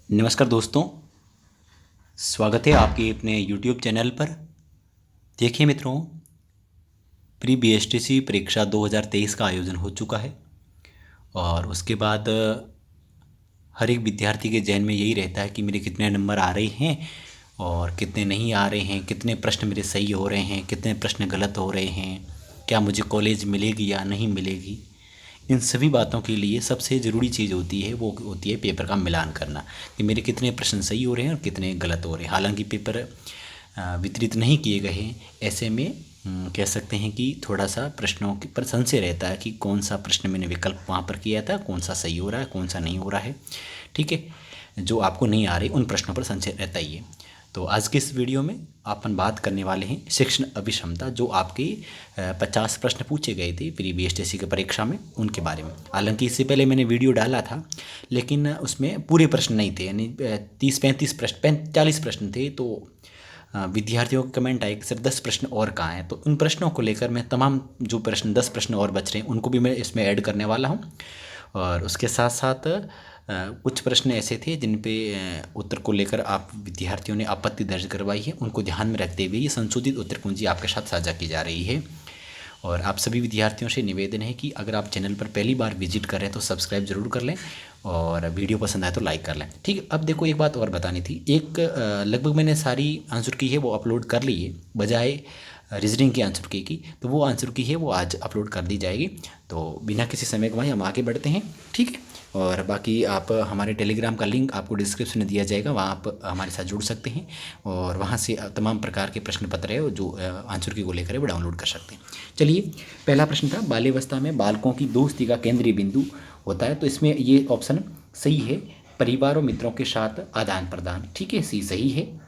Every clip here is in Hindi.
नमस्कार दोस्तों। स्वागत है आपके अपने YouTube चैनल पर। देखिए मित्रों, प्री BSTC परीक्षा 2023 का आयोजन हो चुका है और उसके बाद हर एक विद्यार्थी के जहन में यही रहता है कि मेरे कितने नंबर आ रहे हैं और कितने नहीं आ रहे हैं, कितने प्रश्न मेरे सही हो रहे हैं, कितने प्रश्न गलत हो रहे हैं, क्या मुझे कॉलेज मिलेगी या नहीं मिलेगी। इन सभी बातों के लिए सबसे ज़रूरी चीज़ होती है, वो होती है पेपर का मिलान करना कि मेरे कितने प्रश्न सही हो रहे हैं और कितने गलत हो रहे हैं। हालांकि पेपर वितरित नहीं किए गए हैं, ऐसे में कह सकते हैं कि थोड़ा सा प्रश्नों पर संशय रहता है कि कौन सा प्रश्न मैंने विकल्प वहाँ पर किया था, कौन सा सही हो रहा है, कौन सा नहीं हो रहा है। ठीक है, जो आपको नहीं आ रही उन प्रश्नों पर संशय रहता ही है। तो आज के इस वीडियो में अपन बात करने वाले हैं शिक्षण अभिक्षमता, जो आपके 50 प्रश्न पूछे गए थे प्री BSTC की परीक्षा में, उनके बारे में। हालांकि इससे पहले मैंने वीडियो डाला था, लेकिन उसमें पूरे प्रश्न नहीं थे, यानी 30-35 प्रश्न 40 प्रश्न थे। तो विद्यार्थियों के कमेंट आए कि सर 10 प्रश्न और कहाँ हैं। तो उन प्रश्नों को लेकर मैं तमाम जो प्रश्न 10 प्रश्न और बच रहे हैं उनको भी मैं इसमें ऐड करने वाला हूँ। और उसके साथ साथ कुछ प्रश्न ऐसे थे जिन पे उत्तर को लेकर आप विद्यार्थियों ने आपत्ति दर्ज करवाई है, उनको ध्यान में रखते हुए ये संशोधित उत्तर कुंजी आपके साथ साझा की जा रही है। और आप सभी विद्यार्थियों से निवेदन है कि अगर आप चैनल पर पहली बार विजिट कर रहे हैं तो सब्सक्राइब जरूर कर लें और वीडियो पसंद आए तो लाइक कर लें। ठीक है, अब देखो एक बात और बतानी थी। एक लगभग मैंने सारी आंसर की है वो अपलोड कर ली है, बजाय रीजनिंग की आंसर की तो वो आंसर की है वो आज अपलोड कर दी जाएगी। तो बिना किसी समय गंवाए हम आगे बढ़ते हैं। ठीक है, और बाकी आप हमारे टेलीग्राम का लिंक आपको डिस्क्रिप्शन में दिया जाएगा, वहाँ आप हमारे साथ जुड़ सकते हैं और वहाँ से तमाम प्रकार के प्रश्न पत्र है जो आंसर की को लेकर है वो डाउनलोड कर सकते हैं। चलिए, पहला प्रश्न था बाल्यावस्था में बालकों की दोस्ती का केंद्रीय बिंदु होता है। तो इसमें ये ऑप्शन सही है, परिवार और मित्रों के साथ आदान प्रदान। ठीक है, सी सही है।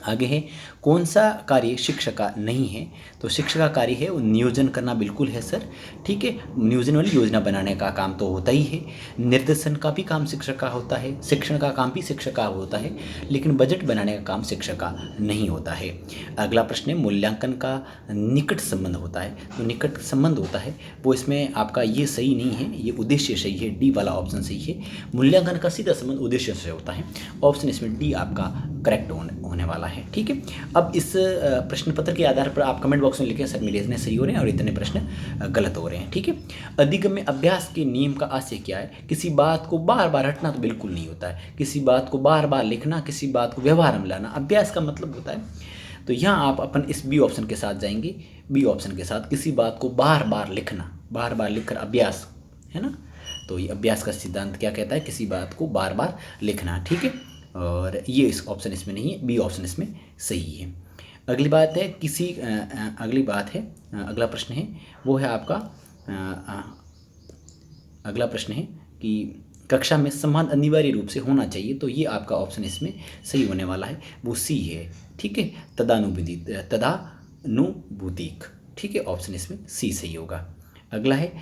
आगे है, कौन सा कार्य शिक्षक का नहीं है। तो शिक्षक का कार्य है वो नियोजन करना, बिल्कुल है सर। ठीक है, नियोजन वाली योजना बनाने का काम तो होता ही है। निर्देशन का भी काम शिक्षक का होता है, शिक्षण का काम भी शिक्षक का होता है, लेकिन बजट बनाने का काम शिक्षक का नहीं होता है। अगला प्रश्न है, मूल्यांकन का निकट संबंध होता है। तो निकट संबंध होता है वो इसमें आपका ये सही नहीं है, ये उद्देश्य सही है, डी वाला ऑप्शन सही है। मूल्यांकन का सीधा संबंध उद्देश्य से होता है, ऑप्शन इसमें डी आपका करेक्ट होने वाला है। ठीक है, अब इस प्रश्न पत्र के आधार पर आप कमेंट बॉक्स में लिखें सर मेरे इतने सही हो रहे हैं और इतने प्रश्न गलत हो रहे हैं। ठीक है, अधिगम्य अभ्यास के नियम का आशय क्या है। किसी बात को बार बार रटना तो बिल्कुल नहीं होता है, किसी बात को बार बार लिखना, किसी बात को व्यवहार में लाना अभ्यास का मतलब होता है। तो यहाँ आप अपन इस बी ऑप्शन के साथ जाएंगे, बी ऑप्शन के साथ, किसी बात को बार बार लिखना, बार बार लिखकर अभ्यास, है ना। तो ये अभ्यास का सिद्धांत क्या कहता है, किसी बात को बार बार लिखना। ठीक है, और ये इस ऑप्शन इसमें नहीं है, बी ऑप्शन इसमें सही है। अगली बात है अगली बात है, अगला प्रश्न है वो है आपका अगला प्रश्न है कि कक्षा में संवाद अनिवार्य रूप से होना चाहिए। तो ये आपका ऑप्शन इसमें सही होने वाला है, वो सी है। ठीक है, तदानुभूतिक। ठीक है, ऑप्शन इसमें सी सही होगा। अगला है,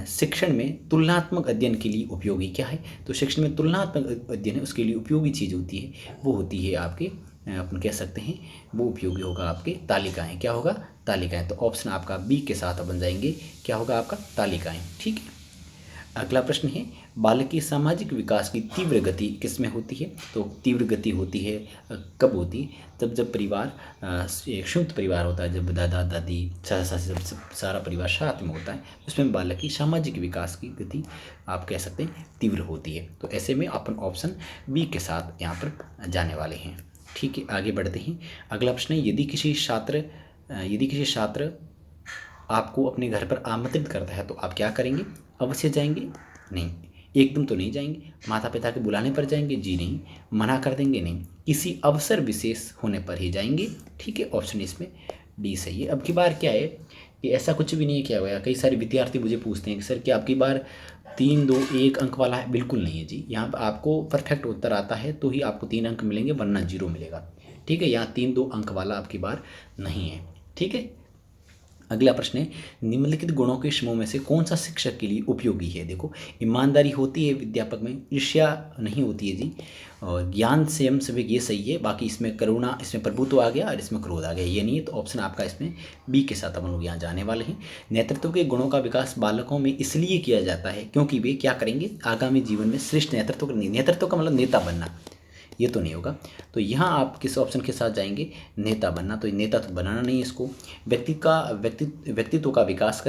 शिक्षण में तुलनात्मक अध्ययन के लिए उपयोगी क्या है। तो शिक्षण में तुलनात्मक अध्ययन है उसके लिए उपयोगी चीज़ होती है, वो होती है आपके अपन कह सकते हैं वो उपयोगी होगा आपके तालिकाएं। क्या होगा, तालिकाएं। तो ऑप्शन आपका बी के साथ बन जाएंगे, क्या होगा आपका तालिकाएं। ठीक है, अगला प्रश्न है, बालक की सामाजिक विकास की तीव्र गति किसमें होती है। तो तीव्र गति होती है कब होती है, तब जब परिवार एक संयुक्त परिवार होता है, जब दादा दादी चाचा चाची जब सारा परिवार साथ में होता है, उसमें बालक की सामाजिक विकास की गति आप कह सकते हैं तीव्र होती है। तो ऐसे में अपन ऑप्शन बी के साथ यहाँ पर जाने वाले हैं। ठीक है, आगे बढ़ते हैं। अगला प्रश्न है, यदि किसी छात्र आपको अपने घर पर आमंत्रित करता है तो आप क्या करेंगे। अवश्य जाएंगे, नहीं। एकदम तो नहीं जाएंगे। माता पिता के बुलाने पर जाएंगे, जी नहीं। मना कर देंगे, नहीं। किसी अवसर विशेष होने पर ही जाएंगे। ठीक है, ऑप्शन इसमें डी सही है। अब की बार क्या है कि ऐसा कुछ भी नहीं है, क्या हुआ, कई सारे विद्यार्थी मुझे पूछते हैं कि सर क्या आपकी बार 3 2 1 अंक वाला है। बिल्कुल नहीं है जी, यहाँ पर आपको परफेक्ट उत्तर आता है तो ही आपको 3 अंक मिलेंगे, वरना 0 मिलेगा। ठीक है, यहाँ 3 2 अंक वाला आपकी बार नहीं है। ठीक है, अगला प्रश्न है, निम्नलिखित गुणों के समूह में से कौन सा शिक्षक के लिए उपयोगी है। देखो, ईमानदारी होती है विद्यापक में, ईर्ष्या नहीं होती है जी, और ज्ञान संयम सभी ये सही है। बाकी इसमें करुणा, इसमें प्रभुत्व आ गया और इसमें क्रोध आ गया, ये नहीं है। तो ऑप्शन आपका इसमें बी के साथ हम लोग यहाँ जाने वाले हैं। नेतृत्व के गुणों का विकास बालकों में इसलिए किया जाता है क्योंकि वे क्या करेंगे, आगामी जीवन में श्रेष्ठ नेतृत्व का मतलब नेता बनना, ये तो नहीं होगा। तो यहाँ आप किस ऑप्शन के साथ जाएंगे, नेता बनना। तो नेता तो बनाना नहीं है इसको। व्यक्तित्व का विकास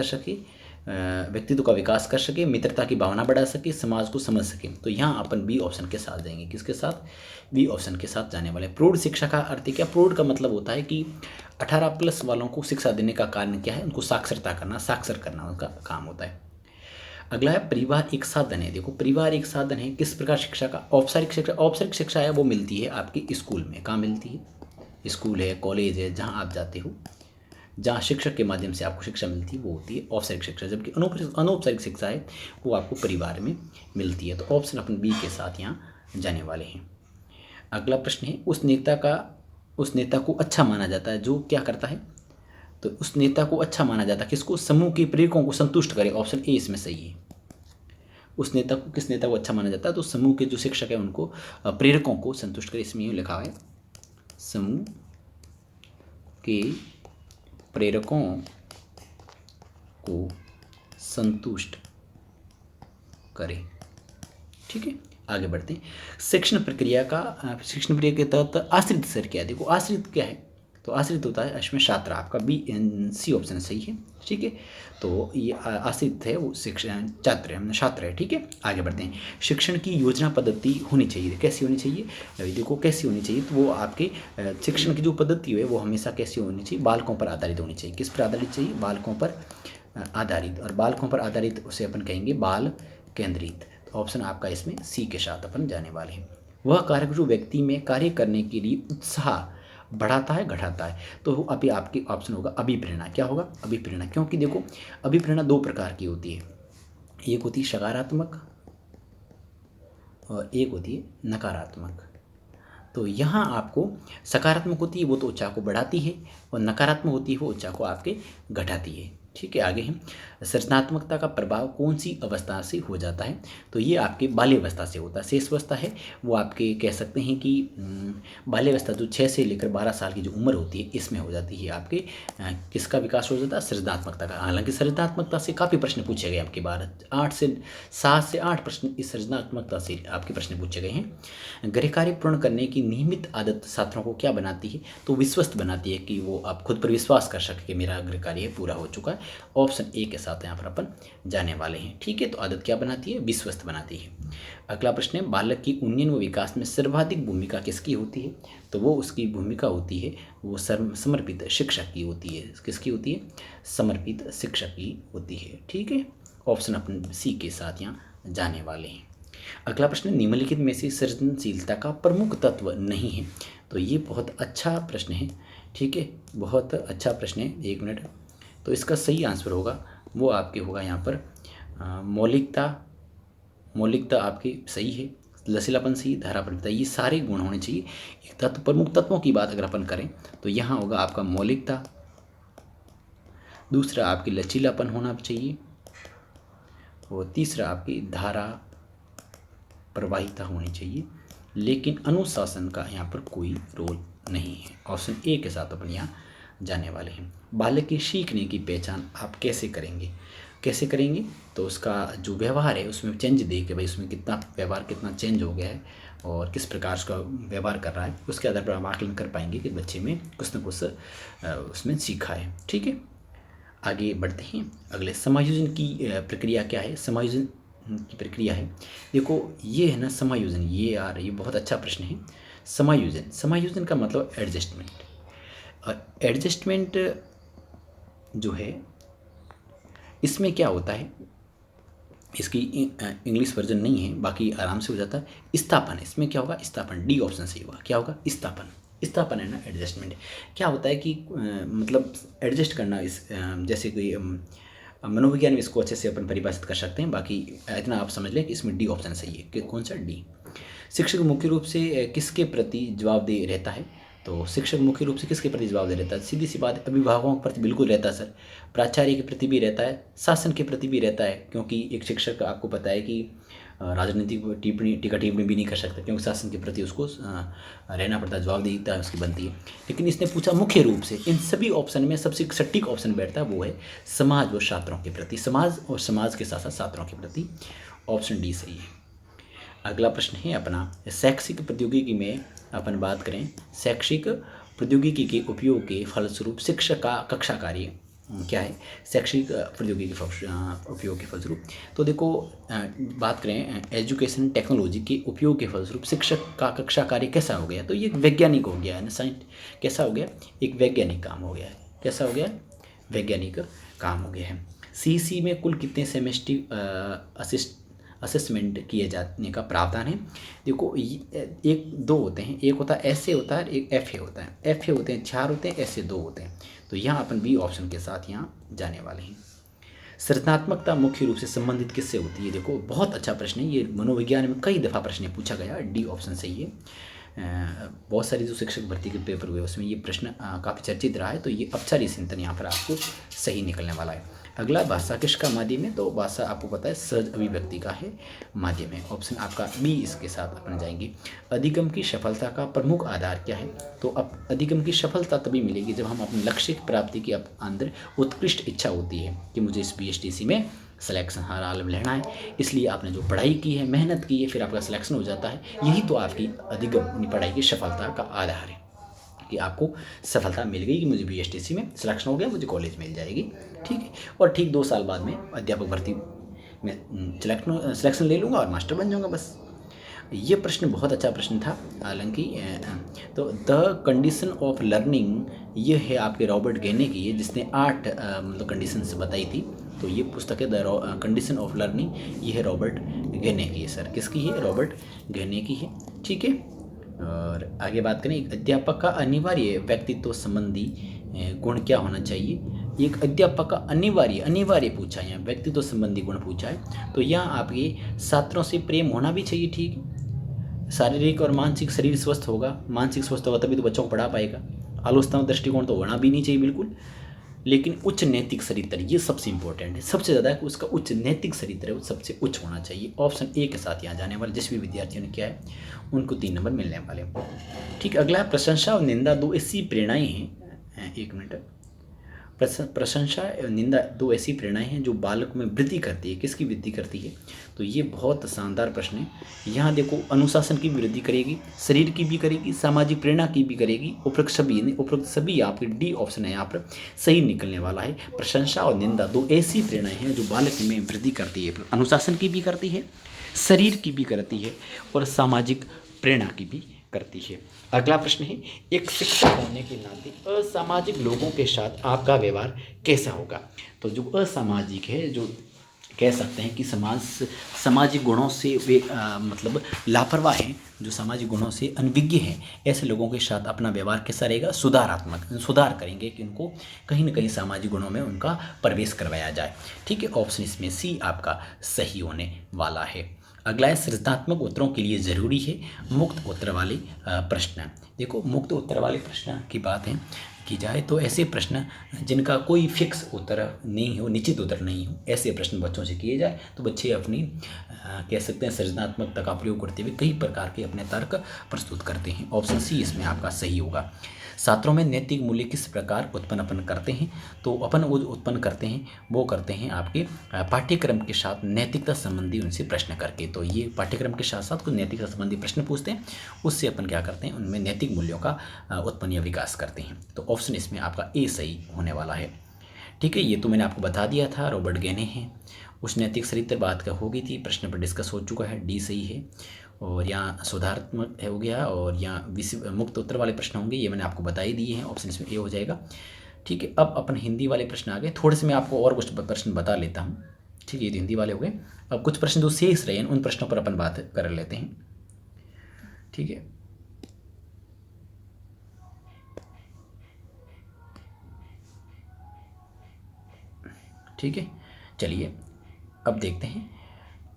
कर सके, मित्रता की भावना बढ़ा सके, समाज को समझ सके। तो यहाँ अपन बी ऑप्शन के साथ जाएंगे। किसके साथ, बी ऑप्शन के साथ जाने वाले। प्रौढ़ शिक्षा का अर्थ क्या, प्रौढ़ का मतलब होता है कि 18+ वालों को शिक्षा देने का कारण क्या है, उनको साक्षरता करना, साक्षर करना उनका काम होता है। अगला है परिवार एक साधन है। देखो परिवार एक साधन है किस प्रकार शिक्षा का, औपचारिक शिक्षा है वो मिलती है आपकी स्कूल में। कहाँ मिलती है, स्कूल है, कॉलेज है, जहाँ आप जाते हो, जहाँ शिक्षक के माध्यम से आपको शिक्षा मिलती है वो होती है औपचारिक शिक्षा। जबकि अनौपचारिक शिक्षा है वो आपको परिवार में मिलती है। तो ऑप्शन अपन बी के साथ यहाँ जाने वाले हैं। अगला प्रश्न है उस नेता को अच्छा माना जाता है जो क्या करता है। तो उस नेता को अच्छा माना जाता है किसको, समूह के प्रेरकों को संतुष्ट करे। ऑप्शन ए इसमें सही है। किस नेता को अच्छा माना जाता है, तो समूह के जो शिक्षक है उनको, प्रेरकों को संतुष्ट करे। इसमें यूँ लिखा है समूह के प्रेरकों को संतुष्ट करे। ठीक है, आगे बढ़ते हैं। शिक्षण प्रक्रिया के तहत आश्रित सर क्या है। देखो आश्रित क्या है, तो आश्रित होता है इसमें छात्र, आपका बी सी ऑप्शन सही है। ठीक है, तो ये आश्रित है वो शिक्षण छात्र है। ठीक है, आगे बढ़ते हैं। शिक्षण की योजना पद्धति होनी चाहिए, कैसी होनी चाहिए, देखो कैसी होनी चाहिए। तो वो आपके शिक्षण की जो पद्धति है वो हमेशा कैसी होनी चाहिए, बालकों पर आधारित होनी चाहिए। किस पर आधारित चाहिए, बालकों पर आधारित। और बालकों पर आधारित उसे अपन कहेंगे बाल केंद्रित। तो ऑप्शन आपका इसमें सी के साथ अपन जाने वाले हैं। वह कारक जो व्यक्ति में कार्य करने के लिए उत्साह बढ़ाता है घटाता है। तो अभी आपकी ऑप्शन होगा अभिप्रेरणा। क्या होगा, अभिप्रेरणा। क्योंकि देखो अभिप्रेरणा दो प्रकार की होती है, एक होती है सकारात्मक और एक होती है नकारात्मक। तो यहाँ आपको सकारात्मक होती है वो तो ऊर्जा को बढ़ाती है, और नकारात्मक होती है वो ऊर्जा को आपके घटाती है। ठीक है, आगे है सृजनात्मकता का प्रभाव कौन सी अवस्था से हो जाता है। तो ये आपके बाल्यावस्था से होता है। शेष अवस्था है वो आपके कह सकते हैं कि बाल्यावस्था जो 6 से लेकर 12 साल की जो उम्र होती है इसमें हो जाती है आपके किसका विकास हो जाता है, सृजनात्मकता का। हालांकि सृजनात्मकता से काफ़ी प्रश्न पूछे गए आपके बार, 7 से 8 प्रश्न इस सृजनात्मकता से आपके प्रश्न पूछे गए हैं। गृह कार्य पूर्ण करने की नियमित आदत छात्रों को क्या बनाती है, तो विश्वस्त बनाती है कि वो आप खुद पर विश्वास कर सके कि मेरा गृह कार्य पूरा हो चुका है। ऑप्शन ए के साथ यहाँ पर अपन जाने वाले हैं। ठीक है, तो आदत क्या बनाती है, विश्वस्त बनाती है। अगला प्रश्न है बालक की उन्नयन व विकास में सर्वाधिक भूमिका किसकी होती है। तो वो उसकी भूमिका होती है वो समर्पित शिक्षक की होती है। किसकी होती है, समर्पित शिक्षक की होती है। ठीक है, ऑप्शन अपन सी के साथ यहाँ जाने वाले हैं। अगला प्रश्न निम्नलिखित में से सृजनशीलता का प्रमुख तत्व नहीं है। तो ये बहुत अच्छा प्रश्न है। ठीक है, बहुत अच्छा प्रश्न है। एक मिनट, तो इसका सही आंसर होगा वो आपके होगा यहाँ पर मौलिकता आपकी सही है, लचीलापन सही, धाराप्रवृत्ता, ये सारे गुण होने चाहिए। एक तत्व, प्रमुख तत्वों की बात अगर अपन करें तो यहाँ होगा आपका मौलिकता, दूसरा आपकी लचीलापन होना चाहिए, और तीसरा आपकी धारा प्रवाहिता होनी चाहिए। लेकिन अनुशासन का यहाँ पर कोई रोल नहीं है। ऑप्शन ए के साथ अपन यहाँ जाने वाले हैं। बालक की सीखने की पहचान आप कैसे करेंगे, तो उसका जो व्यवहार है उसमें चेंज दे के भाई उसमें व्यवहार कितना चेंज हो गया है और किस प्रकार उसका व्यवहार कर रहा है, उसके आधार पर हम आकलन कर पाएंगे कि बच्चे में कुछ न कुछ उसमें सीखा है। ठीक है, आगे बढ़ते हैं। अगले समायोजन की प्रक्रिया क्या है, समायोजन की प्रक्रिया है, देखो ये है ना समायोजन, ये बहुत अच्छा प्रश्न है। समायोजन का मतलब एडजस्टमेंट, और एडजस्टमेंट जो है इसमें क्या होता है, इसकी इंग्लिश वर्जन नहीं है, बाकी आराम से हो जाता है। स्थापन, इसमें क्या होगा, स्थापन, डी ऑप्शन सही होगा। क्या होगा, स्थापन है ना, एडजस्टमेंट। क्या होता है कि मतलब एडजस्ट करना, जैसे कोई मनोविज्ञान में इसको अच्छे से अपन परिभाषित कर सकते हैं। बाकी इतना आप समझ लें कि इसमें डी ऑप्शन सही है। कि कौन सा, डी। शिक्षक मुख्य रूप से किसके प्रति जवाबदेह रहता है, तो शिक्षक मुख्य रूप से किसके प्रति जवाबदेह रहता है, सीधी सी बात, अभिभावकों के प्रति बिल्कुल रहता है सर, प्राचार्य के प्रति भी रहता है, शासन के प्रति भी रहता है। क्योंकि एक शिक्षक आपको पता है कि राजनीतिक टीका टिप्पणी भी नहीं कर सकता, क्योंकि शासन के प्रति उसको रहना पड़ता है, जवाबदेहिता उसकी बनती है। लेकिन इसने पूछा मुख्य रूप से, इन सभी ऑप्शन में सबसे सटीक ऑप्शन बैठता है वो है समाज और छात्रों के प्रति, समाज और समाज के साथ साथ छात्रों के प्रति। ऑप्शन डी सही है। अगला प्रश्न है अपना, शैक्षिक प्रौद्योगिकी में अपन बात करें, शैक्षिक प्रौद्योगिकी के उपयोग के फलस्वरूप शिक्षक का कक्षा कार्य क्या है, शैक्षिक प्रौद्योगिकी के उपयोग के फलस्वरूप। तो देखो बात करें एजुकेशन टेक्नोलॉजी के उपयोग के फलस्वरूप शिक्षक का कक्षा कार्य कैसा हो गया, तो ये वैज्ञानिक हो गया है ना, कैसा हो गया, एक वैज्ञानिक काम हो गया है, कैसा हो गया, वैज्ञानिक काम हो गया है। सीसी में कुल कितने सेमेस्टिक असेसमेंट किए जाने का प्रावधान है, देखो एक दो होते हैं, एक होता है ऐसे होता है, एक एफ ए होता है, एफ ए होते हैं 4 होते हैं, ऐसे 2 होते हैं। तो यहाँ अपन बी ऑप्शन के साथ यहाँ जाने वाले हैं। सृजनात्मकता मुख्य रूप से संबंधित किससे होती है, देखो बहुत अच्छा प्रश्न है ये, मनोविज्ञान में कई दफ़ा प्रश्न पूछा गया, डी ऑप्शन सही है। बहुत सारी जो शिक्षक भर्ती के पेपर हुए उसमें ये प्रश्न काफ़ी चर्चित रहा है, तो ये अपचारी चिंतन यहाँ पर आपको सही निकलने वाला है। अगला, भाषा किसका माध्यम है, तो भाषा आपको पता है सहज अभिव्यक्ति का है माध्यम है, ऑप्शन आपका बी इसके साथ अपन जाएंगे। अधिगम की सफलता का प्रमुख आधार क्या है, तो अब अधिगम की सफलता तभी मिलेगी जब हम अपने लक्ष्य की प्राप्ति की अंदर उत्कृष्ट इच्छा होती है कि मुझे इस BSTC में सिलेक्शन हर हाल में लेना है, इसलिए आपने जो पढ़ाई की है, मेहनत की है, फिर आपका सिलेक्शन हो जाता है, यही तो आपकी अधिगम पढ़ाई की सफलता का आधार है कि आपको सफलता मिल गई कि मुझे BSTC में सिलेक्शन हो गया, मुझे कॉलेज मिल जाएगी, ठीक है। और ठीक 2 साल बाद में अध्यापक भर्ती में सिलेक्शन ले लूँगा और मास्टर बन जाऊँगा बस। ये प्रश्न बहुत अच्छा प्रश्न था हालांकि। तो द कंडीशन ऑफ लर्निंग ये है आपके रॉबर्ट गेने की है, जिसने 8 मतलब कंडीशंस बताई थी। तो ये पुस्तक है द कंडीशन ऑफ लर्निंग, ये है रॉबर्ट गेने की है सर, किसकी है, रॉबर्ट गेने की है, ठीक है। और आगे बात करें, एक अध्यापक का अनिवार्य व्यक्तित्व संबंधी गुण क्या होना चाहिए, एक अध्यापक का अनिवार्य पूछा है, यहाँ व्यक्तित्व संबंधी गुण पूछा है। तो यहाँ आपके छात्रों से प्रेम होना भी चाहिए, ठीक है। शारीरिक और मानसिक, शरीर स्वस्थ होगा, मानसिक स्वस्थ होगा तभी तो बच्चों को पढ़ा पाएगा। आलोचना दृष्टिकोण तो होना भी नहीं चाहिए बिल्कुल, लेकिन उच्च नैतिक चरित्र ये सबसे इंपॉर्टेंट है, सबसे ज़्यादा कि उसका उच्च नैतिक चरित्र है वो सबसे उच्च होना चाहिए। ऑप्शन ए के साथ यहाँ जाने वाले जिस भी विद्यार्थियों ने किया है उनको 3 नंबर मिलने वाले, ठीक। अगला है, प्रशंसा और निंदा 2 ऐसी प्रेरणाएँ हैं, 1 मिनट, प्रशंसा और निंदा 2 ऐसी प्रेरणाएँ हैं जो बालक में वृद्धि करती है, किसकी वृद्धि करती है, तो ये बहुत शानदार प्रश्न है। यहाँ देखो अनुशासन की वृद्धि करेगी, शरीर की भी करेगी, सामाजिक प्रेरणा की भी करेगी, उपरोक्त सभी आपके डी ऑप्शन है यहाँ पर सही निकलने वाला है। प्रशंसा और निंदा 2 ऐसी प्रेरणाएँ हैं जो बालक में वृद्धि करती है, अनुशासन की भी करती है, शरीर की भी करती है और सामाजिक प्रेरणा की भी करती है। अगला प्रश्न है, एक शिक्षक होने के नाते असामाजिक लोगों के साथ आपका व्यवहार कैसा होगा, तो जो असामाजिक है, जो कह सकते हैं कि सामाजिक गुणों से वे मतलब लापरवाह हैं, जो सामाजिक गुणों से अनभिज्ञ हैं, ऐसे लोगों के साथ अपना व्यवहार कैसा रहेगा, सुधारात्मक, सुधार करेंगे कि उनको कहीं ना कहीं सामाजिक गुणों में उनका प्रवेश करवाया जाए, ठीक है। ऑप्शन इसमें सी आपका सही होने वाला है। अगला है, सृजनात्मक उत्तरों के लिए ज़रूरी है मुक्त उत्तर वाले प्रश्न। देखो मुक्त उत्तर वाले प्रश्न की बात है की जाए तो ऐसे प्रश्न जिनका कोई फिक्स उत्तर नहीं हो, निश्चित उत्तर नहीं हो, ऐसे प्रश्न बच्चों से किए जाए तो बच्चे अपनी कह सकते हैं सृजनात्मकता का प्रयोग करते हुए कई प्रकार के अपने तर्क प्रस्तुत करते हैं। ऑप्शन सी इसमें आपका सही होगा। छात्रों में नैतिक मूल्य किस प्रकार उत्पन्न करते हैं, तो अपन वो उत्पन्न करते हैं वो करते हैं आपके पाठ्यक्रम के साथ नैतिकता संबंधी उनसे प्रश्न करके। तो ये पाठ्यक्रम के साथ साथ कुछ नैतिकता संबंधी प्रश्न पूछते हैं, उससे अपन क्या करते हैं, उनमें नैतिक मूल्यों का उत्पन्न या विकास करते हैं। तो ऑप्शन इसमें आपका ए सही होने वाला है, ठीक है। ये तो मैंने आपको बता दिया था, रॉबर्ट गेने हैं, उस नैतिक चरित्र बात का हो गई थी, प्रश्न पर डिस्कस हो चुका है, डी सही है। और यहाँ सुधारात्मक हो गया और यहाँ मुक्त उत्तर वाले प्रश्न होंगे, ये मैंने आपको बता ही दिए हैं, ऑप्शन इसमें ए हो जाएगा, ठीक है। अब अपन हिंदी वाले प्रश्न आ गए, थोड़े से मैं आपको और कुछ प्रश्न बता लेता हूँ, ठीक है। ये तो हिंदी वाले हो गए, अब कुछ प्रश्न जो शेष रहे हैं उन प्रश्नों पर अपन बात कर लेते हैं, ठीक है। ठीक है, चलिए अब देखते हैं।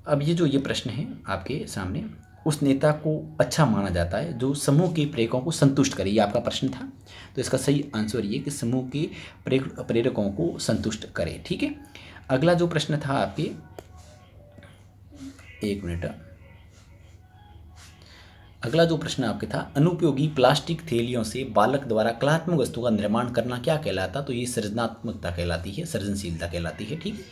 अब ये प्रश्न है आपके सामने, उस नेता को अच्छा माना जाता है जो समूह के प्रेरकों को संतुष्ट करे, ये आपका प्रश्न था। तो इसका सही आंसर ये कि समूह के प्रेरकों को संतुष्ट करे, ठीक है। अगला जो प्रश्न था आपके, 1 मिनट, अगला जो प्रश्न आपके था, अनुपयोगी प्लास्टिक थैलियों से बालक द्वारा कलात्मक वस्तु का निर्माण करना क्या कहलाता, तो ये सृजनात्मकता कहलाती है, सृजनशीलता कहलाती है, ठीक।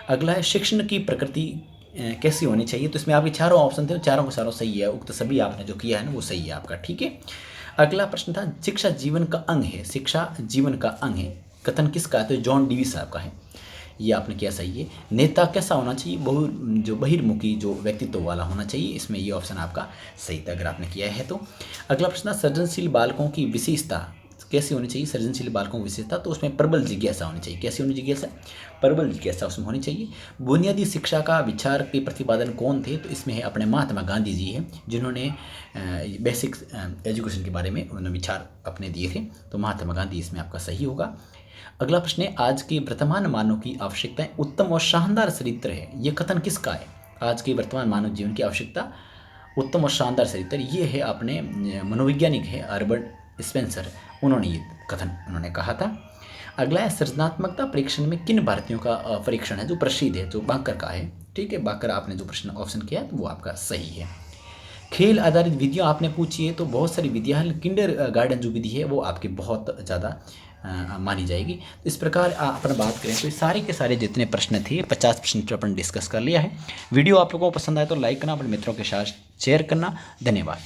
अगला है, शिक्षण की प्रकृति कैसी होनी चाहिए। तो इसमें आपके चारों ऑप्शन थे, चारों के चारों सही है, उक्त सभी आपने जो किया है ना वो सही है आपका। ठीक है, अगला प्रश्न था शिक्षा जीवन का अंग है, शिक्षा जीवन का अंग है, कथन किसका है? तो जॉन डीवी साहब का है, ये आपने किया सही है। नेता कैसा होना चाहिए? जो बहिर्मुखी जो व्यक्तित्व वाला होना चाहिए, इसमें ये ऑप्शन आपका सही था अगर आपने किया है तो। अगला प्रश्न था सृजनशील बालकों की विशेषता कैसी होनी चाहिए? सृजनशील बालकों की विशेषता, तो उसमें प्रबल जिज्ञासा होनी चाहिए। कैसी होनी जिज्ञासा? प्रबल जिज्ञासा उसमें होनी चाहिए। बुनियादी शिक्षा का विचार के प्रतिपादन कौन थे? तो इसमें है अपने महात्मा गांधी जी हैं, जिन्होंने बेसिक एजुकेशन के बारे में उन्होंने विचार अपने दिए थे, तो महात्मा गांधी इसमें आपका सही होगा। अगला प्रश्न है आज के वर्तमान मानव की आवश्यकताएं उत्तम और शानदार चरित्र है, ये कथन किसका है? आज के वर्तमान मानव जीवन की आवश्यकता उत्तम और शानदार चरित्र, ये है अपने मनोवैज्ञानिक है अल्बर्ट स्पेंसर, उन्होंने ये कथन उन्होंने कहा था। अगला है सृजनात्मकता परीक्षण में किन भारतीयों का परीक्षण है जो प्रसिद्ध है? जो बांकर का है। ठीक है, बांकर आपने जो प्रश्न ऑप्शन किया है तो वो आपका सही है। खेल आधारित विधियाँ आपने पूछी है, तो बहुत सारी विधियाँ हैं, किंडर गार्डन जो विधि है वो आपकी बहुत ज़्यादा मानी जाएगी। तो इस प्रकार अपन बात करें तो सारे के सारे जितने प्रश्न थे 50% अपन डिस्कस कर लिया है। वीडियो आप लोगों को पसंद आए तो लाइक करना, अपने मित्रों के साथ शेयर करना। धन्यवाद।